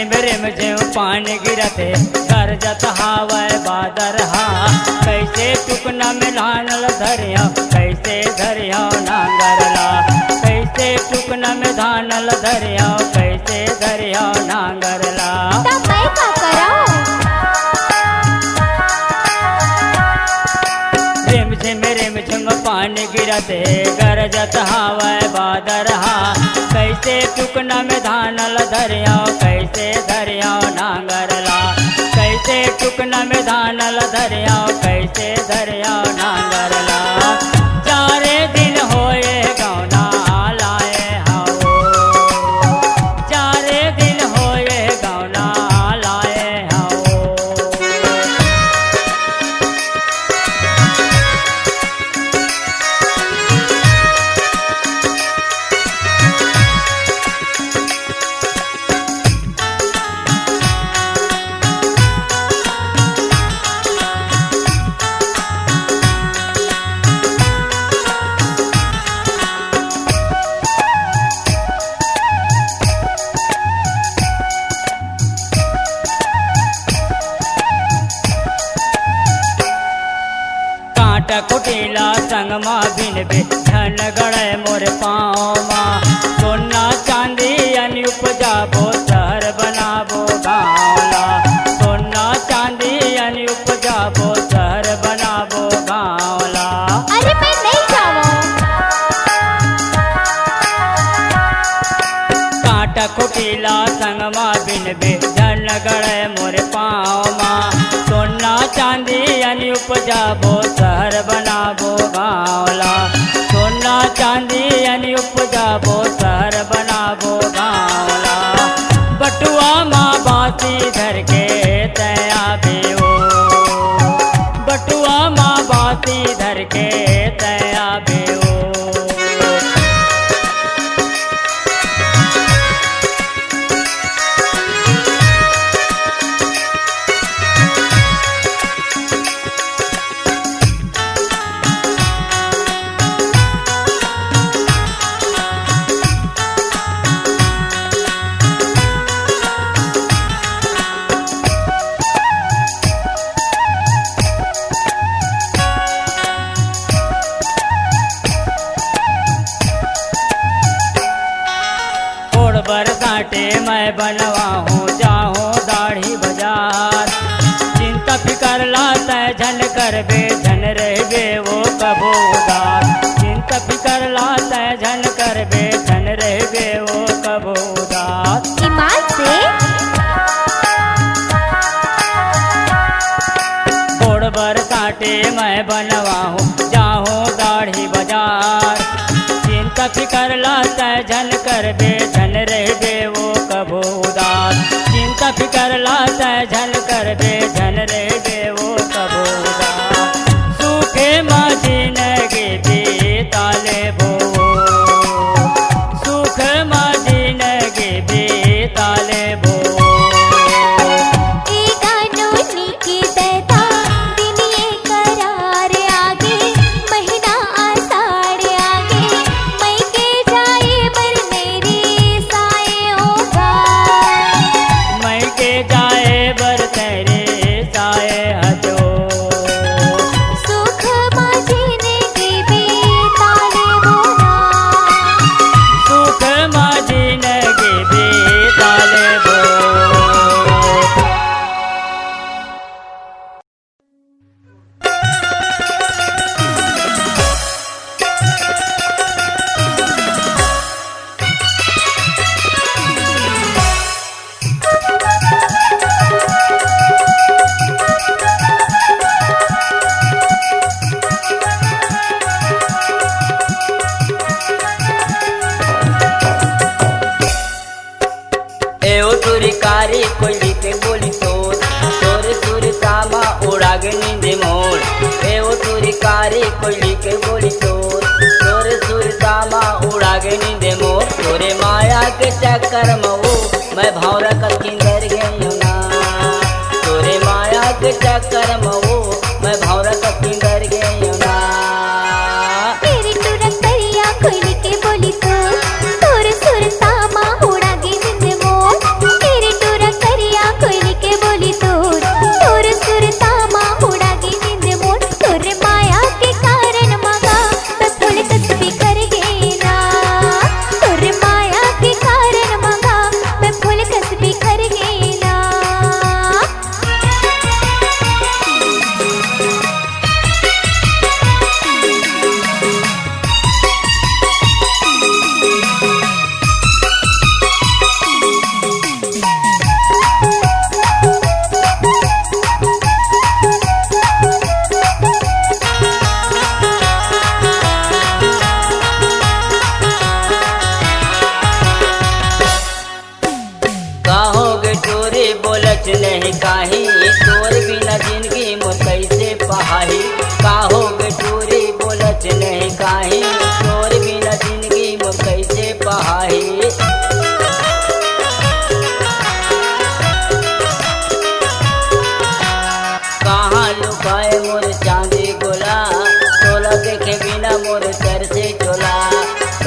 रिम झिम पानी गिरते गरजत हावै बादरहा। कैसे टुकना में धानल धरिया कैसे धरिया नांगरला। कैसे टुकना में धानल धरिया कैसे धरिया नांगरला। मैं का कराऊं? रिम झिम पानी गिरते गरजत हावै बादरहा। कैसे टुकना में धानल धरिया कैसे धरिया नांगरला। कैसे टुकना में धानल धरिया कैसे धरिया नांगरला। चारे दिन होए गौना लाए हाओ। चारे दिन होए गौना लाए हाओ। कुटीला संग माँ बिन बे धन गड़े मोर पाँव माँ। सोना चांदी अन उपजाबो शहर बनाबो गाँवला। सोना चांदी अन उपजाबो शहर बनाबो गाँवला। अरे मैं नहीं जाऊँ। कांटा कुटीला संग माँ बिन बे धन गड़े मोर पाँव माँ। सोना चांदी अन उपजाबो शहर बनाबो गाँवला। सोना चांदी अन उपजाबो शहर बनाबो गाँवला। बटुआ माँ बासी धर के तया बेओ। बटुआ माँ बासी धर के तया बेओ। बरसाटे मैं बनवा हूँ जाहूँ दाढ़ी बाजार। चिंता फिकर लाता झन कर बे झन रहबे वो कबो उदार। चिंता फिकर लाता झन कर बे झन रहबे वो कबो उदार। ईमान से गोड़ बरसाटे मैं बनवा हूँ जाहूँ दाढ़ी बाजार। चिंता फिकर लाता झन कर बे झन रहबे वो कबो उदास। चिंता फिकर लाता झन कर बे झन रहबे वो कबो उदास। सूखे माझी नगे बेताले बो। सुख माझी नगे बेताले बो। कारी कोयली के बोली तोर तोर सुर सामा उड़ागे नींद मोर। एवो तुरी कारी कोयली के बोली तोर तोर सुर सामा उड़ागे नींद मोर। तोरे माया के चक्कर मऊ मैं भौरा कर किंदर गई ना। तोरे माया के चक्कर मऊ मैं भौरा कर किंदर गई ना। तेरी टुरक दरिया कोयली के बोली तोर तोर सुर सामा उड़ागे नींद मोर। तेरी टुरक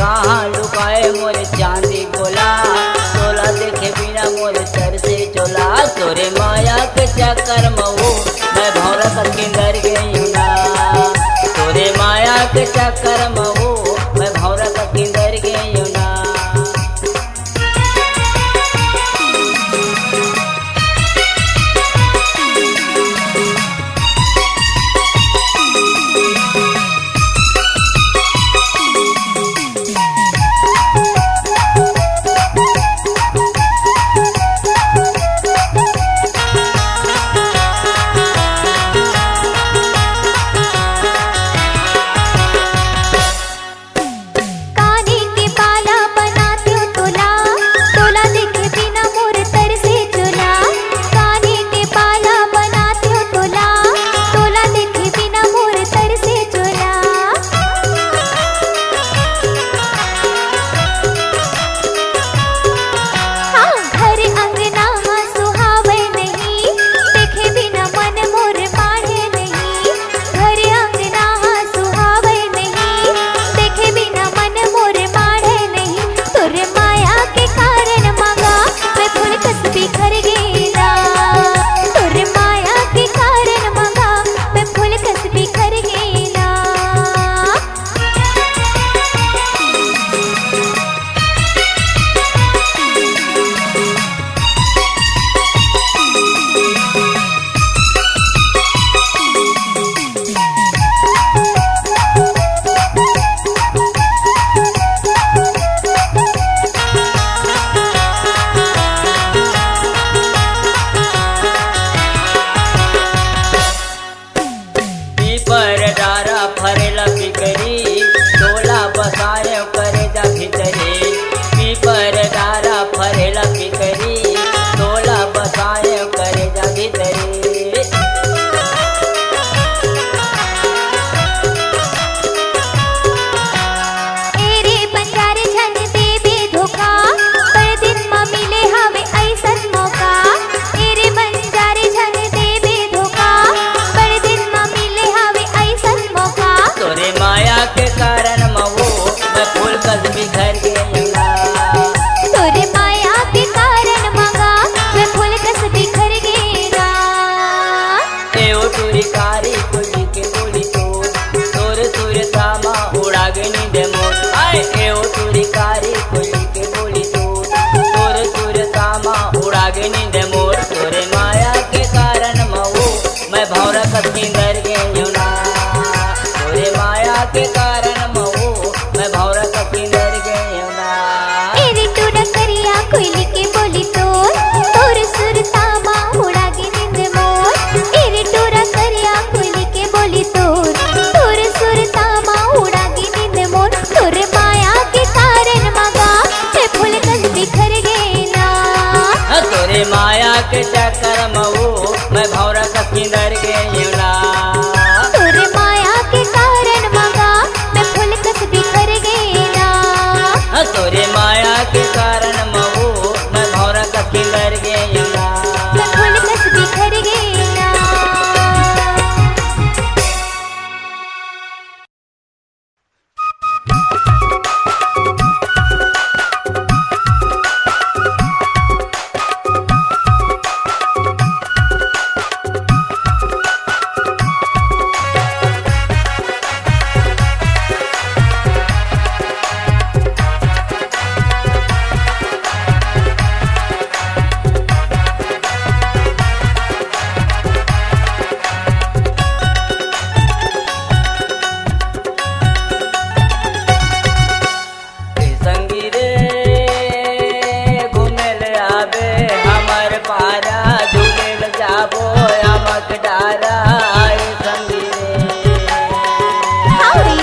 कहाँ लुकाए मोरे चांदी गोला, तोला देखे बिना मोरे सर से चोला। तोरे माया के चक्कर मऊ मैं भौरा का किंदर गई ना, तोरे माया के चक्कर मऊ मैं भौरा का किंदर गई ना। किंदर गई ना, तोरे माया के कारण मऊ मैं भौरा का किंदर गई ना। एरे टूडा करिया कोयली के बोली तोर सुरता माँ उड़ा के नींद मोर। एरे टूडा करिया कोयली के बोली तोर सुरता माँ उड़ा के नींद मोर। तोरे माया के कारण मगा ते फूल कस बिखर गए ना, तोरे माया के चक्कर मऊ मैं भौरा का किंदर गई ना। तोरे माया के कारण मगा मैं फूल कस बिखर गई ना, तोरे माया के कारण मऊ मैं भौरा का किंदर गई ना। मैं फूल कस बिखर गई ना। तोरे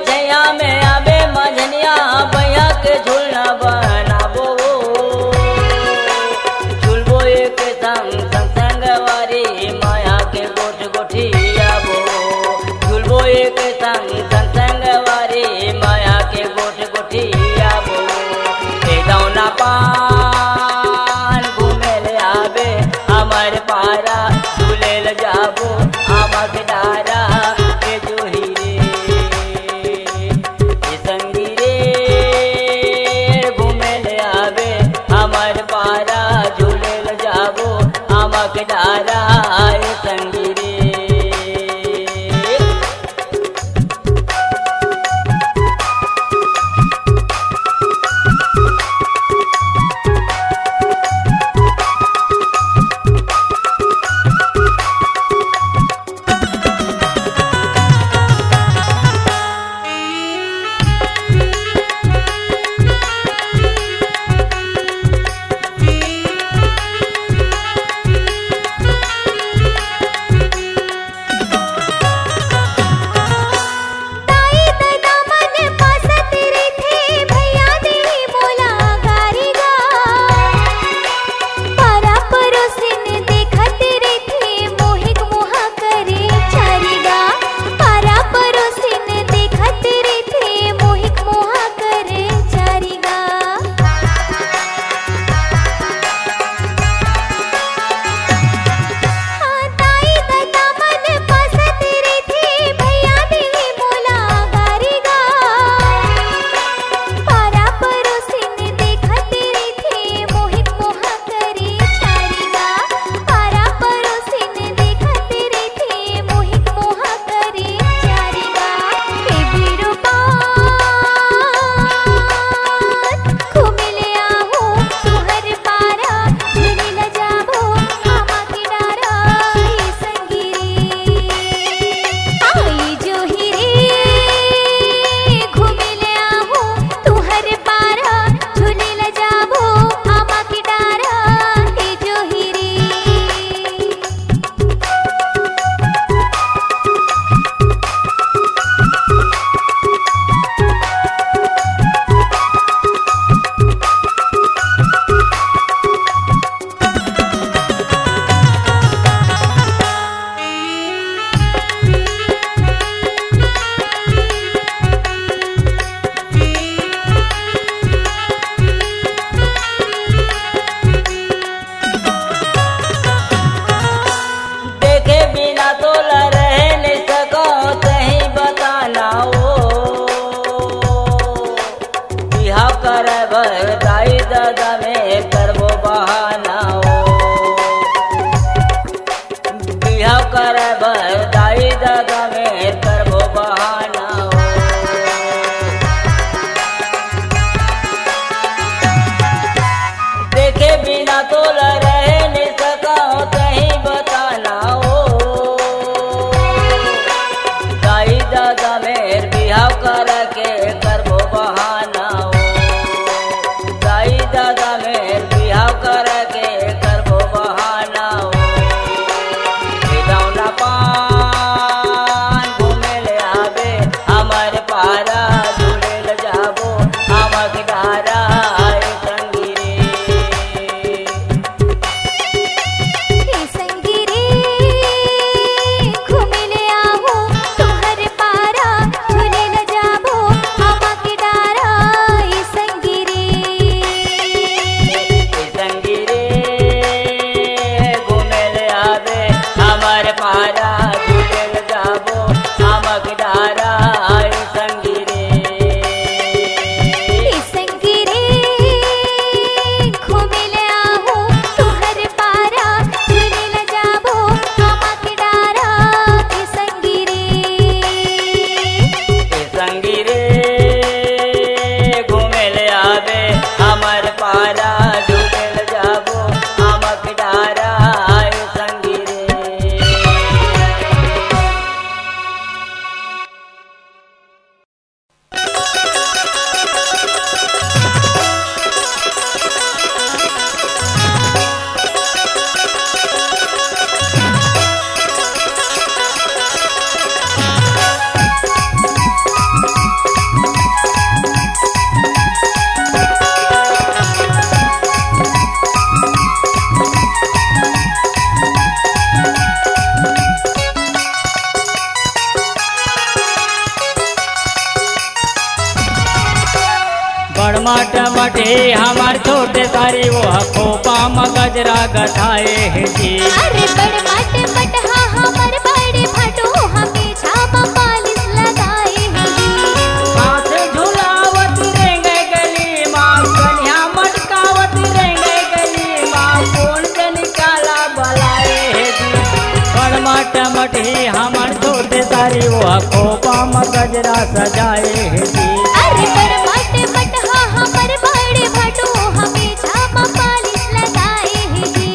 छैया में आवे मझनिया भैया के झूलना बनाबो झूलबो एक संग संग संगवारी माया के गोठ गोठियाबो झूलबो एक संग संग संगवारी माया के गोठ गोठियाबो ए दौना पान घूमे ले आवे हमर पारा झूले ल जाबो आमा के डारा के जोही रे ए संगी रे घूमे ले आवे हमर पारा झूले ल जाबो आमा के डारा ए संगी रे ताई दादा मन पासत रे थे भैया देही मोला गारी गा पारा परोसिन देखत रे थे मोहिक मोहा करे चारी गा पारा परोसिन देखत रे थे मोहिक मोहा करे चारी गा ताई दादा मन पासत रे थे भैया देही मोला गारी गा पारा परोसिन देखत रे थे मोहित मोहा करे चारी गा पारा परोसिन देखत रे थे मोहित मोहा करे चारी गा ए बीरो बात घूमिले आहू तुहर पारा झूले ल जाबो आमा के डारा ए संगी रे आई जोही रे घूमिले आहू तुहर पारा झूले ल जाबो आमा के डारा ए जोही रे देखे बिना तो ल रह नहीं सको कहीं बताना हो बिहाव कर दाई दादा में करबो बहाना हो बिहाव कर दाई दादा में करबो बहाना हो देखे बिना तो ल रह नहीं सका कहीं बताना हो दाई दादा मेर बिहाव कर के करबो बहाना हो दाई दादा मेर बिहाव कर के करबो बहाना हो ए दौना पान घूमे ले आवे हमर पारा झूले ल जाबो आमक डारा ए संगी रे हे संगी रे घूमिले आहू तुहर पारा झूले ल जाबो आमा के डारा ए संगी रे संगी रे घूमे ले आवे हमर पारा झूले ल जाबो आमक डारा संगी रे बड़मट मटे हमार छोटे सारी वो खोपा मगजरा गथाए है जी। अरे बड़मट मट हाँ हमर बड़े भाटो हमें छापा पालिश लगाए हैं जी। हाथ झुलावत रेंगे गली माँ कन्या मटकावत रेंगे गली माँ कौन से निकाला बलाए है जी। बड़मट मटे हमार छोटे सारी वो खोपा मगजरा सजाए है जी। अरे बड़मट मट हाँ हमर बड़े भाटो हमें छापा पालिश लगाए हैं जी।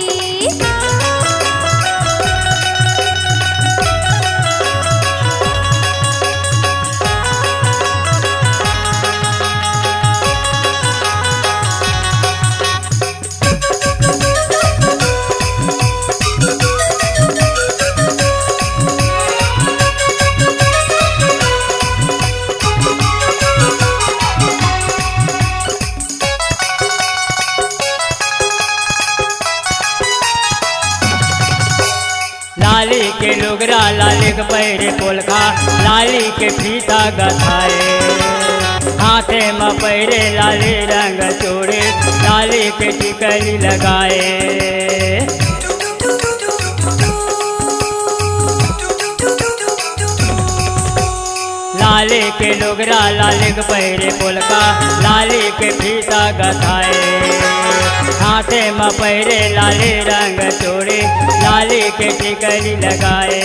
लाली के लुगरा लाली के पैरे पोलखा लाली के फीता गथाए हाथे में पैरे लाली रंग चूड़ी लाली के टिकली लगाए। लाली के लुगरा लाली के पैरे पोलका लाली के फीता गथाए हाथे में पैरे लाली रंग चूड़ी लाली के टिकली लगाए।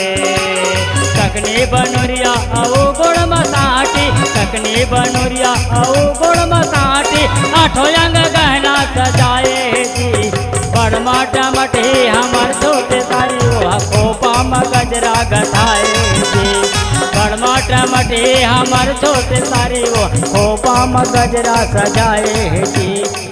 ककनी बनोरिया आओ गोड़ मसाटी ककनी बनोरिया आओ गोड़ मसाटी आठों अंग गहना सजाए जी। बड़मट मटे हमार छोटे सारी वो खोपा मगजरा गथाए जी। बड़मट मटे हमार छोटे सारी वो खोपा मगजरा सजाए जी।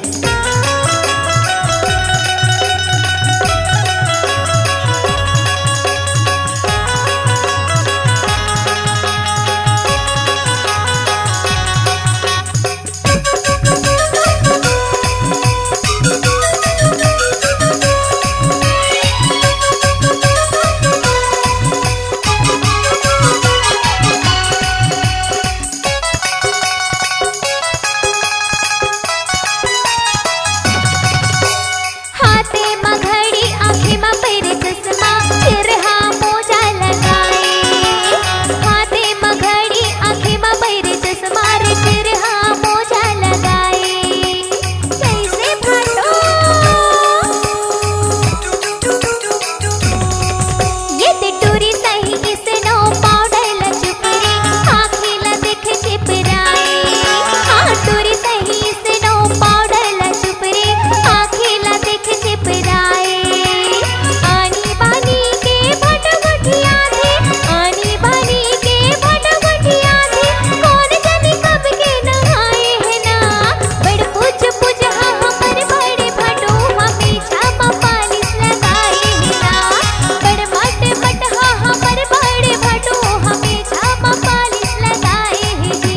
हाथे में घड़ी आँखें में पैरे चश्मा सिर हाँ मोजा लगाए। हाथे में घड़ी आँखें में पैरे चश्मा रे सिर हाँ मोजा लगाए। कैसे भाटो ये ते टूरी सही इसे नो पाउडर ला चुपरी आँखें ला देख चिपराए। हाँ टूरी सही इसे नो पाउडर ला चुपरी आँखें ला देख चिपराए। आनी बानी के भट गठिया थे आनी बानी के भट गठिया थे कौन जाने कब के नहाए है ना। बड़ पूछ पूछ हाँ हमर बड़े भाटो हमें छापा पालिश लगाए है ना। बड़मट मट हाँ हमर बड़े भाटो हमें छापा पालिश लगाए है जी।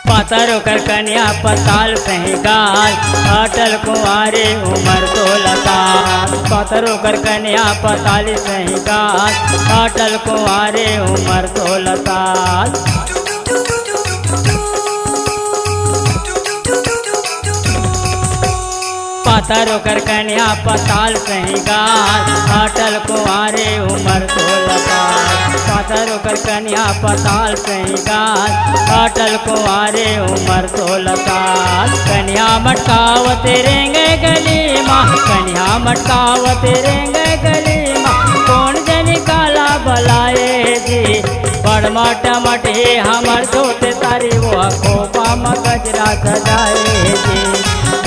पातर कर कन्या पताल सही गाल अटल कुंवारे उमर 16 साल। पातर कर कन्या पताल सही गाल अटल कुंवारे उमर 16 साल। पातर कर कन्या पताल सही गाल अटल कुंवारे उमर 16 साल। पातर कर कन्या पताल सही गाल अटल कुंवारे उमर 16 साल। कन्या मटकावत रेंगे गली माँ कन्या मटकावत रेंगे गली माँ कौन जन काला बलाए जी। बड़मट मटे हमर छोटे सारी वो खोपा मगजरा सजाए जी।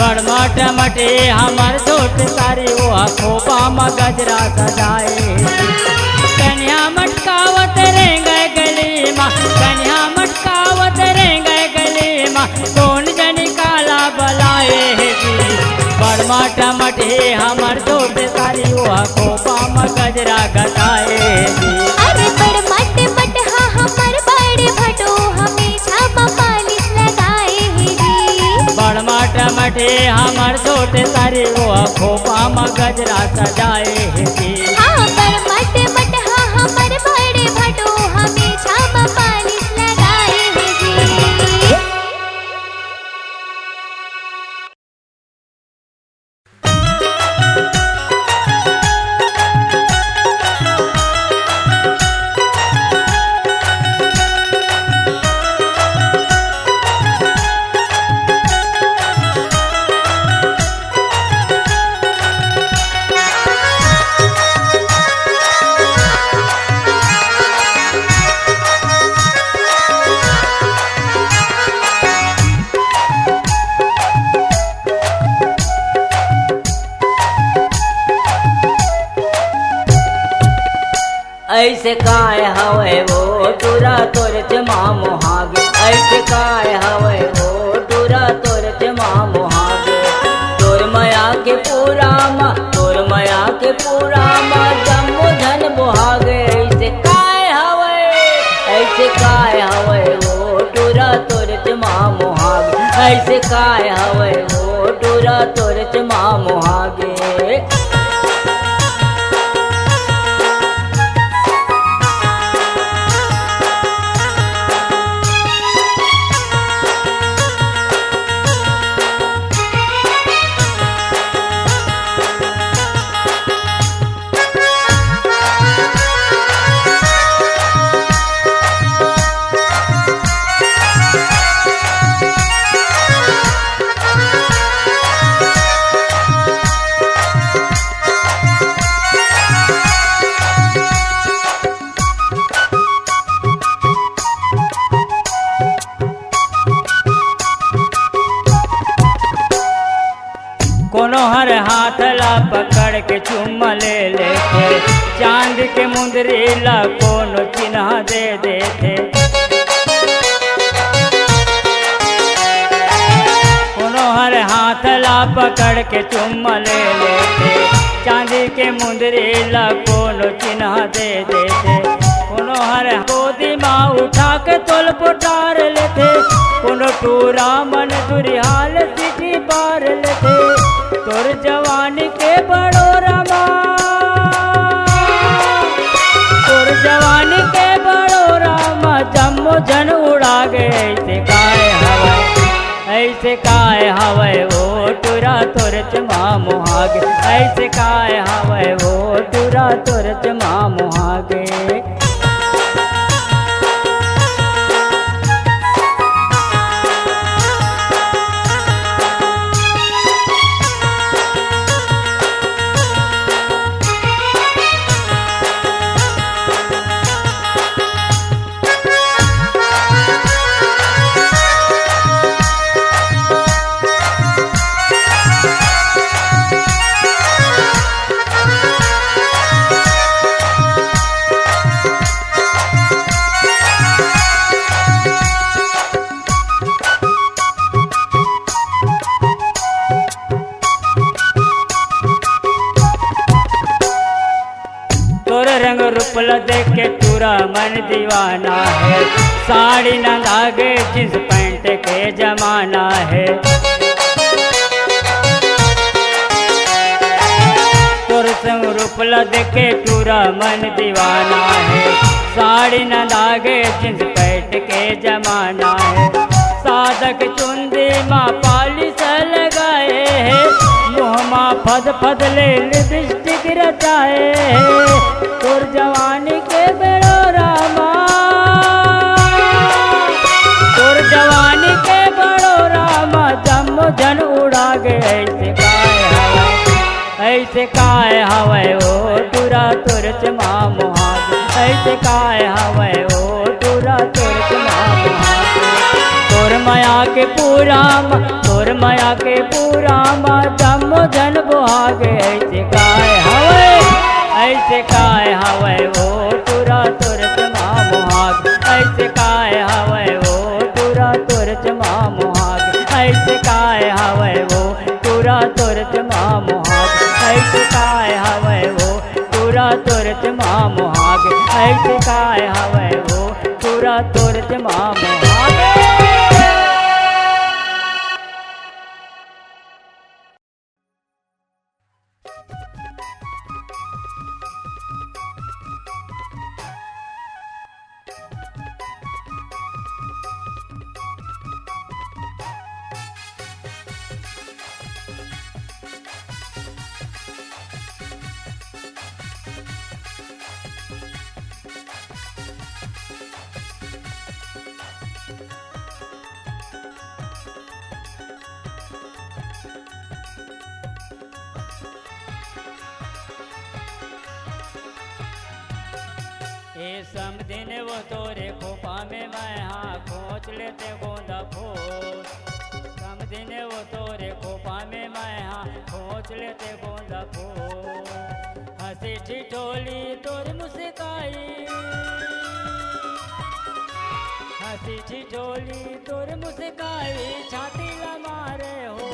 बड़मट मटे हमर छोटे सारी वो खोपा मगजरा सजाए जी। कन्या मटकावत रेंगे गली माँ कन्या मटकावत रेंगे गली हमर छोट सारी वो खोपा में गजरा गताए जी। अरे बड़ मट मट हाँ हमर बड़े भटो हमेशा पालिश लगाए हैं जी। बड़ मट मटे हमर छोट सारी वो खोपा में गजरा सजाए है जी। हाँ बड़ मट मट हाँ हमर बड़े भटो हमेशा पालिश लगाए हैं जी। ऐसे काय हवे वो टूरा तोरच मामोहागे। ऐसे काय हवे वो टूरा तोरच मामोहागे। तोर मया के पूरा माँ तोर मया के पूरा माँ जम्मू धन बोहागे। ऐसे काय हवे वो टूरा तोरच मामोहागे। ऐसे काय हवे वो टूरा तोरच मामोहागे। कोनो हर हाथ ला पकड़ के चुम्मा ले लेते। चांद के मुंदरी ला कोनो चिन्ह दे देते। कोनो हर हाथ ला पकड़ के चुम्मा ले लेते। चांदी के मुंदरी ला कोनो चिन्ह दे देते। कोनो हर गोदी माँ उठा के तोल पुटार लेते। कोनो टूरा मन दुरिहाल सिटी पार लेते। तोर जवानी के बड़ो रमा तोर जवानी के बड़ो रमा जम्मो जन उड़ा गए। ऐसे काय हवे वो टूरा तोरच मामोहागे। ऐसे काय हवे वो टूरा तोरच मामोहागे। रंग रूपल देख के पूरा मन दीवाना है। साड़ी न लागे जींस पैंट के जमाना है। तोर संग रूपल देख के पूरा मन दीवाना है। साड़ी न लागे जींस पैंट के जमाना है। सादक चुंदी माँ पालिश लगाए है। मुँह माँ फद फद ले लिपस्टिक रचाए है। तोर जवानी के बेड़ो रामा तोर जवानी के बड़ो रामा जम्मो जन उड़ा गए। ऐसे काय हवे वो टूरा तोरच मामोहागे। ऐसे काय हवे वो टूरा तोरच मामोहागे। तोर माया के पूरा तोर माया के पूरा जम्मो जन बोहागे। ऐसे काय हवे ऐसे काय हवे वो टूरा तोरच मामोहागे। ऐसे काय हवे वो टूरा तोरच मामोहागे। ऐसे काय हवे वो पूरा तुरत माँ मोहाग ऐसे काय हवे वो पूरा तुरत माँ मोहाग ऐसे काय हवे वो पूरा तुरत माँ मोहाग। ये समदिन वो तोरे खोपा में मैं हाँ खोच लेते गोंदा फूल। समदिन वो तोरे खोपा में मैं हाँ खोच लेते गोंदा फूल। हंसी ठिठोली तोर मुस्काई हंसी ठिठोली तोर मुस्काई छाती लमारे हो।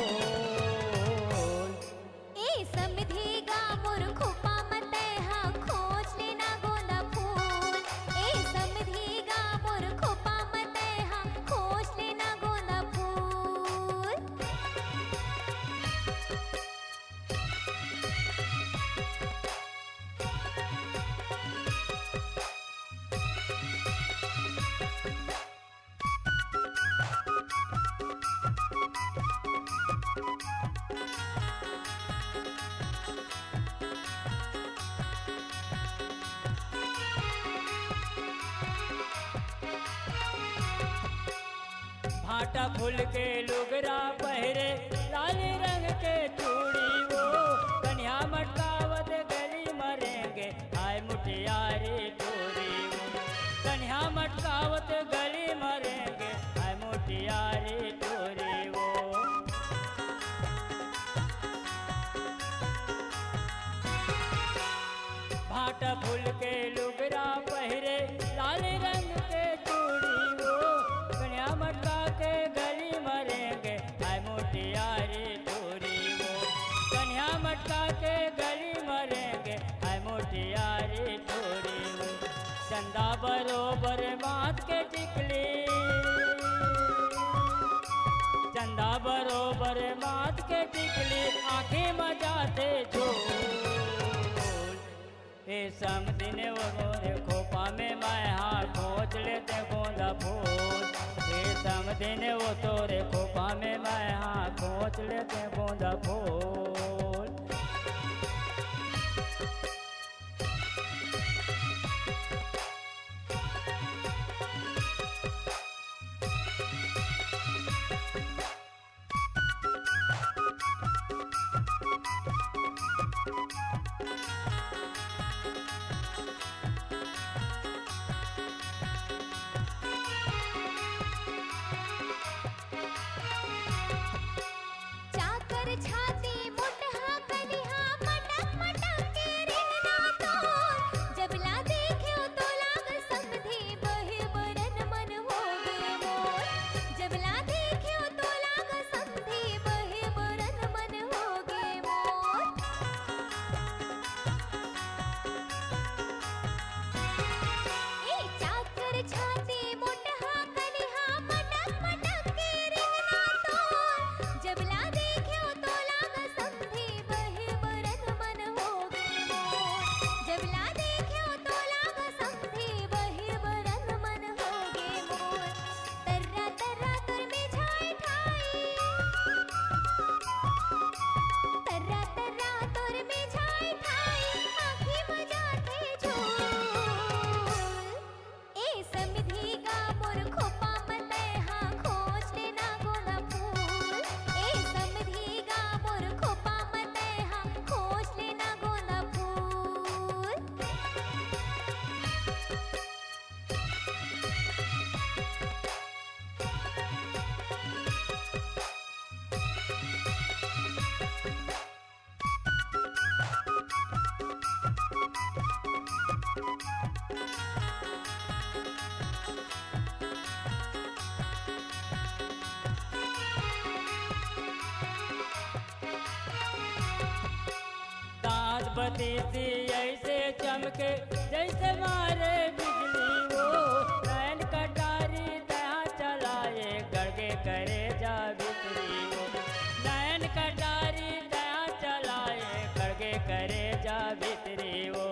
ए समधेगा मोर खोपा मते हाँ खोज लेना गोंदा फूल। ए समधेगा मोर खोपा मते हाँ खोज लेना गोंदा फूल। भाटा फूल के लुगरा पहरे लाल रंग के चूड़ी वो कन्या मटकावत गली मरेंगे आय मुटियारी टोरी वो कन्या मटकावत गली मरेंगे आय मुटियारी टोरी वो। भाटा फूल के लुगरा पहरे लाल रंग के चूड़ी वो कन्या मटका के गली मरेंगे आय मोटियारी टोरी वो कन्या मटका के गली मरेंगे आय मोटियारी टोरी वो। चंदा बरोबर माथ के टिकली चंदा बरोबर माथ के टिकली आंखें मजाते झोल। ए समदिन वो गोरे खोपा में मैं हाँ खोज लेते गोंदा फूल। ए समदिन वो तोरे खोपा में मैं हाँ खोज लेते गोंदा फूल। चाकर छाती बत्ती सी ऐसे चमके जैसे मारे बिजली वो, नैन कटारी तहाँ चलाए गड़गे करे जा बिक्री वो, नैन कटारी तहाँ चलाए गड़गे करे जा बिक्री वो।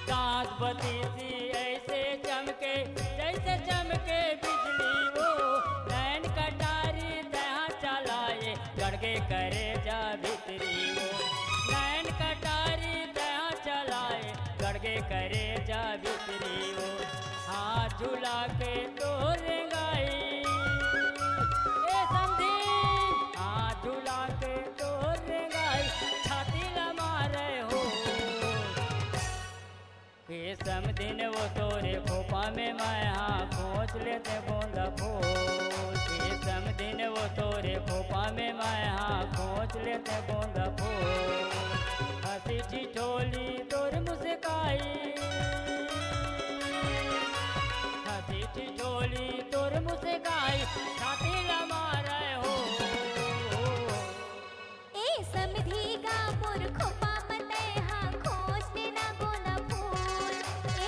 दांत बत्ती सी ऐसे चमके जैसे चमके बिजली वो, नैन कटारी तहाँ चलाए गड़गे करे जा भितरी वो, नैन कटारी तहाँ चलाए गड़गे करे जा भितरी वो। हाथ झुला के तो रेंगाई ए समधी, हाथ झुला के तो रेंगाई छाती लमा रहे हो। ये समदिन वो तोरे खोपा में मैं हाँ खोज लेते गोंदा फूल, ये समदिन वो तोरे खोपा में मैं हाँ खोज लेते गोंदा फूल। हंसी ठिठोली तोर मुस्काई, हंसी ठिठोली तोर मुस्काई छाती लमा रहे हो। ए समधी गा मोर खोपा मते हाँ खोज लेना गोंदा फूल,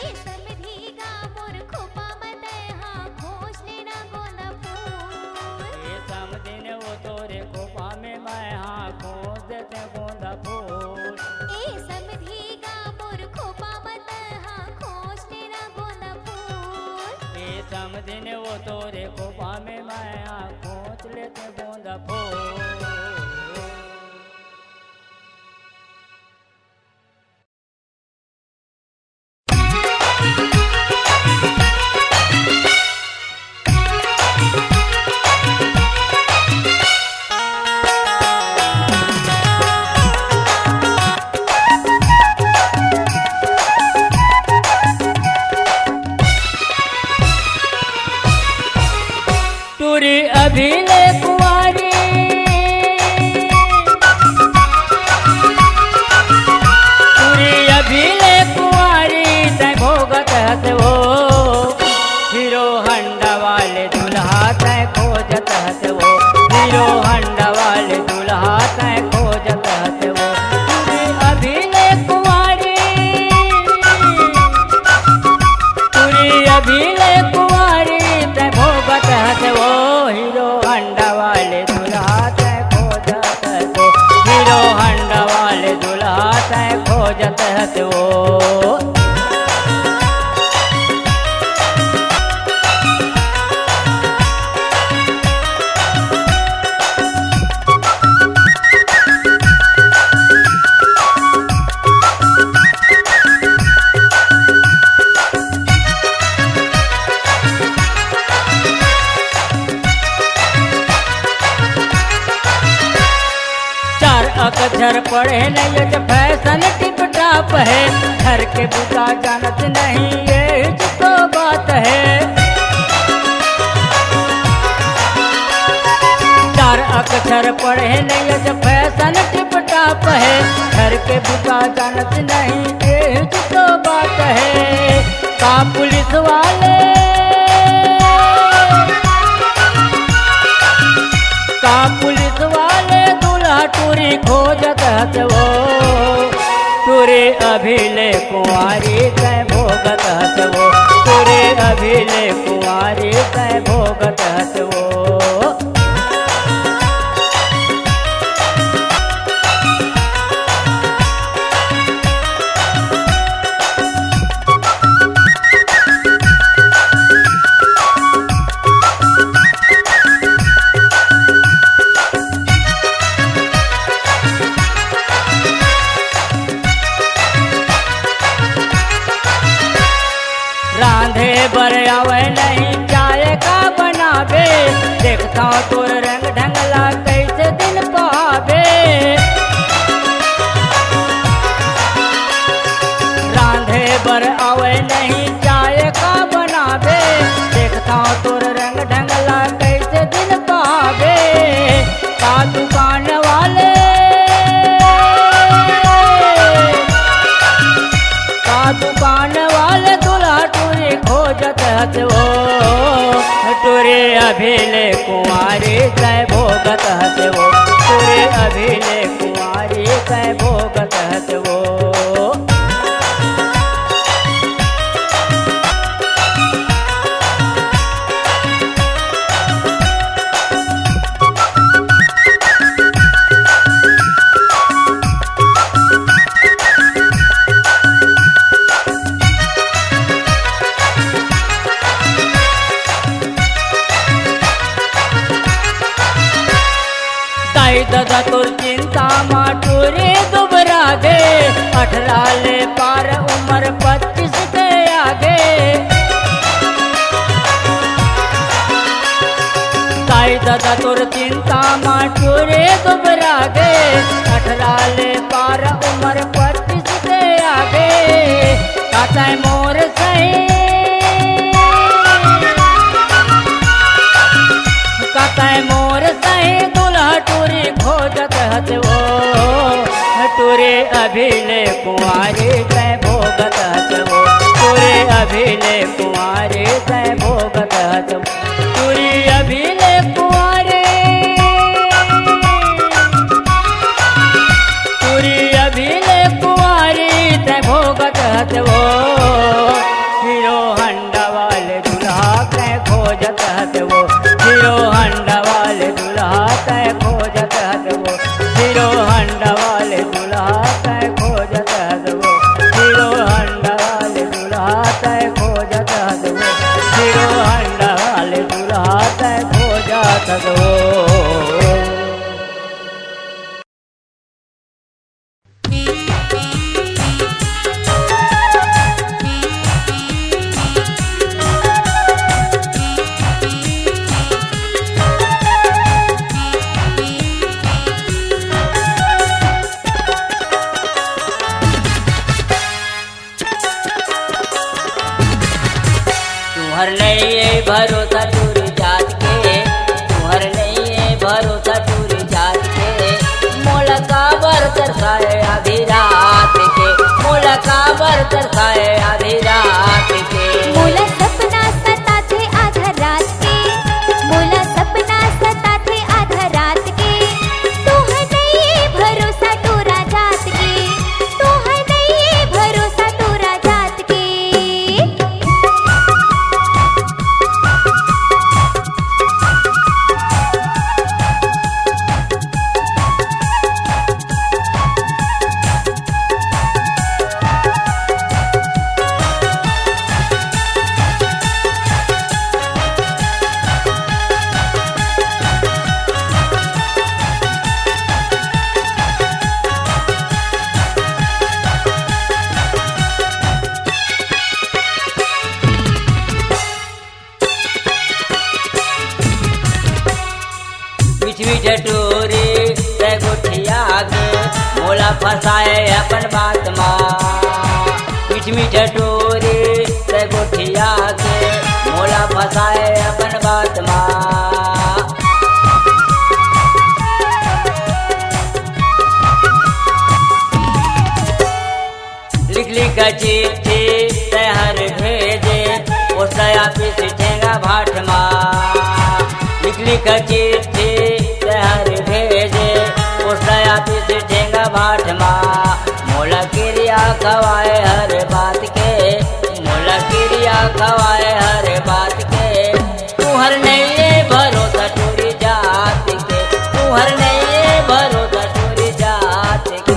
ए समधी गा मोर खोपा मते हाँ खोज लेना गोंदा फूल। ये समदिन वो तोरे खोपा में मैं हाँ खोज देते गोंदा फूल, ए समधी गा मोर खोपा मते हाँ खोज लेना गोंदा फूल। ये समदिन वो तोरे खोपा में मैं हाँ खोज लेते गोंदा फूल। टूरी अभी ले कुंवारी, टूरी अभी ले कुंवारी तै भोगत हत वो, हीरो हंडा वाले दुल्हा तै खोजत हत वो, हीरो हंडा वाले दुल्हा तै खोजत हत वो। टूरी अभी ले कुंवारी, टूरी अभी ले कुंवारी तै भोगत हत वो, हीरो हंडा वाले दुल्हा तै खोजत हत वो, हीरो हंडा वाले दुल्हा तै खोजत हत वो। अक्षर पढ़े नहीं जो फैशन टिप टाप है, घर के बुता जानत नहीं ये तो बात है। चार अक्षर पढ़े नहीं जो फैशन टिप टाप है, घर के बुता जानत नहीं ये तो बात है। का पुलिस वाले, का पुलिस वाले दूल्हा टूरी खोजत हत वो, टूरी अभी ले कुंवारी तै भोगत हत वो, टूरी अभी ले कुंवारी तै भोगत हत वो। रांधे बर आवे नहीं चाय का बनावे, देखता हूँ तोर रंग ढंगला कैसे दिन पावे। रांधे बर आवे नहीं चाय का बनावे, देखता हूँ तोर रंग ढंगला कैसे दिन पावे। का दुकान वाले, का दुकान वाले दूल्हा टूरी खोजत हत वो, टूरी अभी ले कुंवारी तै भो भोगत हत वो तुरे अभिले कुंवारी तय भोगत हत वो। दादा तोर चिंता माटूरे दुबरा गे 18 ले पार उम्र 25 के आगे। ताई दादा तोर चिंता माटूरे दुबरा गे 18 ले पार उम्र 25 के आगे। काता मोर सही काता मोर सही दुल्हा टूरी खोजत हत वो टूरे अभिले कुंवारी तय भोगत हत वो टूरे अभिले कुंवारी तय भोगत हत वो टूरी अभिले कुंवारी टूरी अभिले कुंवारी तय भोगत हत वो हीरो हंडा वाले दुल्हा तय खोजत हत वो हीरो हंडा वाले दुल्हा तय खोजत हत वो हीरो हंडा वाले दुल्हा तय खोजत हत वो हीरो हंडा वाले दुल्हा तय खोजत हत वो हीरो हंडा वाले दुल्हा तय खोजत हत वो। तुहर नहीं भरोसा टूरी जात के तुहर नहीं भरोसा टूरी जात के मोला काबर तरसाए आधी रात के मोला काबर तरसाए आधी रात के। मोला सपना सताथे आधा रात के मोला सपना सताथे आधा रात के तोहर नहीं भरोसा टूरा जात के तोहर नहीं भरोसा टूरा जात के। टूरी तय गुठिया के मोला फसाए अपन बात माँ मीठ टूरी तय गुठिया के मोला फसाए अपन बात माँ। लिख लिख चिट्ठी तहर भेजे पोस्टया पीस ठेंगा भाट माँ लिख लिख चिट्ठी तहर भेजे पोस्टया पीस ठेंगा भाट माँ। मोला क्रिया खवाए हर बात के मोला क्रिया खवाए हर बात के तुहर नहीं भरोसा टूरी जात के तुहर नहीं भरोसा टूरी जात के।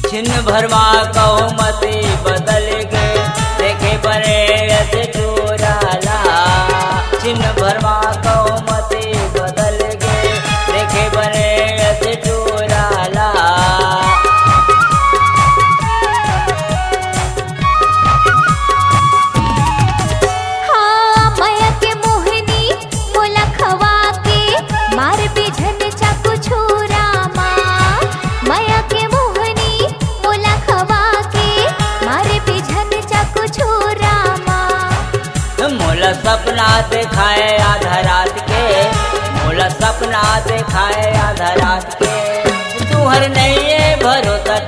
छिन्न भरमा कहो मती बदल गए देखे बने ऐसे चोराला छिन्न भरमा कहो मती बदल गए देखे बने ऐसे चोराला हाँ माया के मोहनी मोला खवा के मार बिझन चाकू छुरा माँ माया के मोहनी मोला खवा के मार बिझन चाकू छुरा माँ मोला सपना दिखाए आधा रात के मोला सपना दिखाए आधा रात के तुहर नहीं है भरोसा